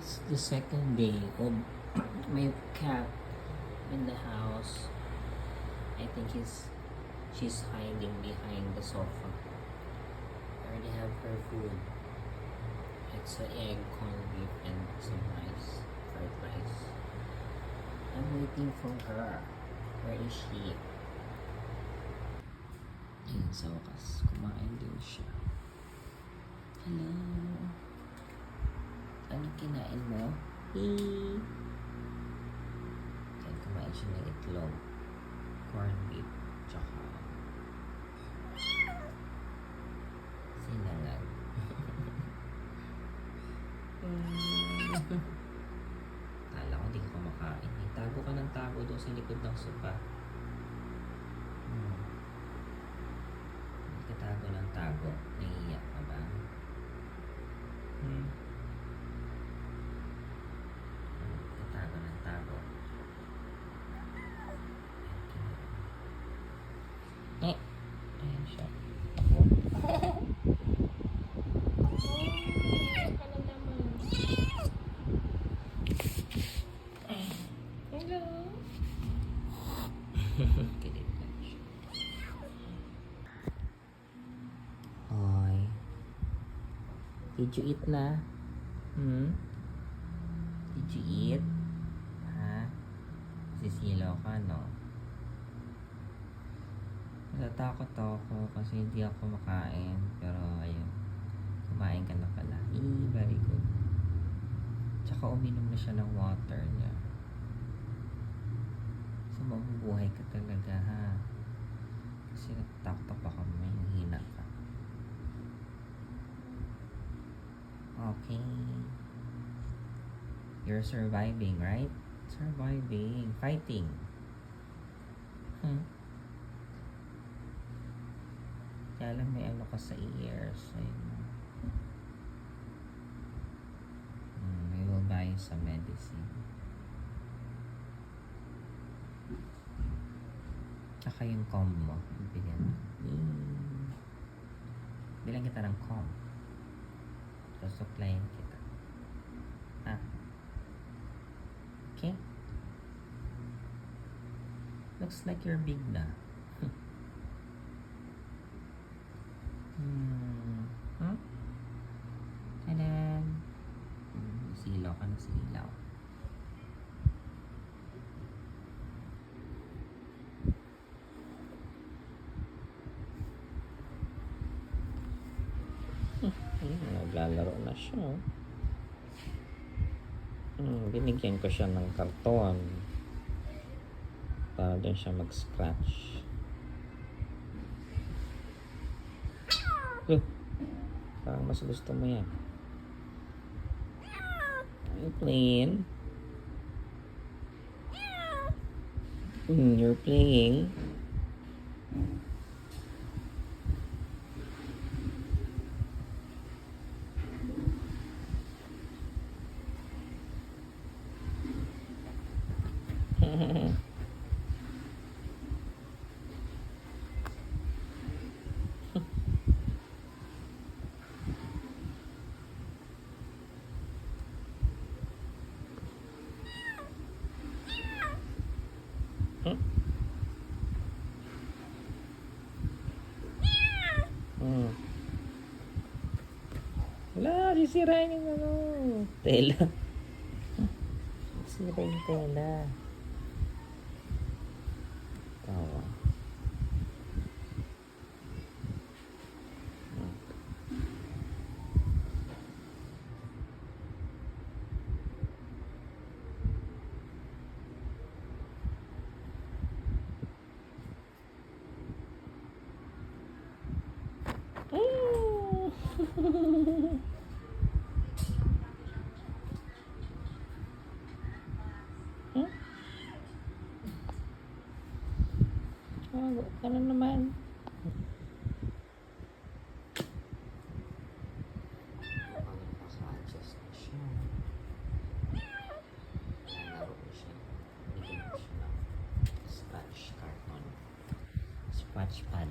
It's the second day of my cat in the house. I think she's hiding behind the sofa. I already have her food. It's an egg, corned beef, and some rice, fried rice. I'm waiting for her. Where is she? Ayun, sa wakas, kumain din siya. Hello. Anong kinain mo? Hey! Kaya kumain siya ng itlog, corned beef, tsaka sinangag. Kala ko hindi ka kumakain. Tago ka ng tago doon sa likod ng sopa. Hindi ka tago ng tago. Nahihiya ka ba? Tago ng tago. Ayan siya. Hello. Kilit lang siya. Hoy. Did you eat na? Did you eat? Ha? Sisilaw ka, no? Natatakot ako kasi hindi ako makain. Pero ayun, kumain ka na pala. Very good. Tsaka uminom na siya ng water niya. So mabubuhay ka talaga, ha? Kasi natatakot baka may hina ka. Okay. You're surviving, right? Surviving. Fighting. Kaya lang may ano ka sa ears. Ayun. We will buy some medicine. Tsaka yung comb mo. Bigyan. Bilang kita ng comb. Susuklayin kita. Okay? Looks like you're big na. Tadan! Silaw ka na silaw. Naglalaro na siya. Binigyan ko siya ng karton para din siya mag-scratch. Parang mas gusto mo yan. Are you playing? You're playing. Wala, sisirain yung ano, tela. Sisirain yung tela. Tawa. Ano naman? Naka-adjust na siya. Nalaro na siya. Bigyan ko siya ng scratch carton. Scratch pad.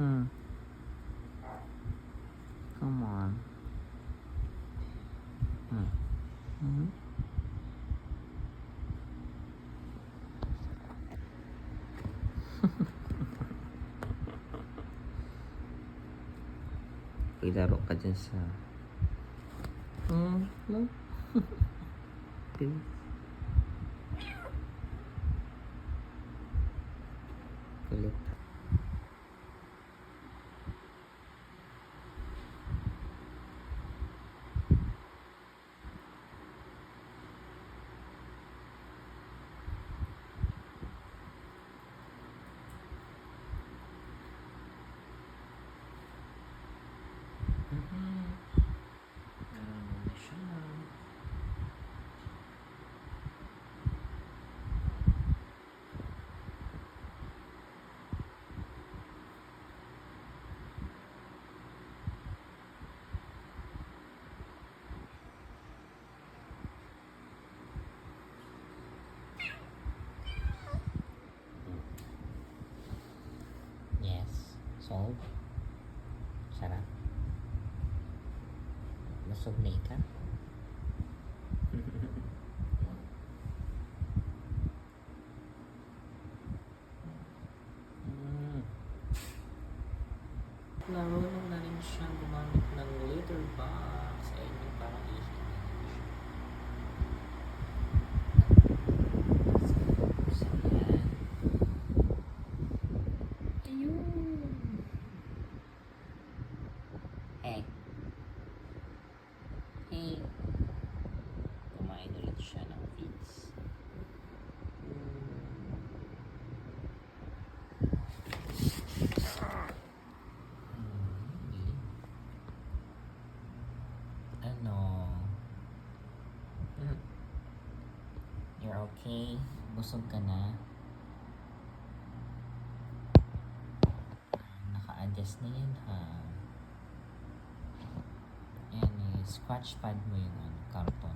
Come on. Ilaro ka dyan sa... no? Please. Kulit. Naroon na siya. Yes. Solve. Sarap. Busog na ika. Marunong na rin siyang gumamit ng litter box. Ayun yung parang ihi na siya. So, yan. Ayun. Hey. Hey. Kumain ulit siya ng feeds. Ano? You're okay? Busog ka na? Naka-adjust na yan ha. Yan eh, scratch pad mo yung karton.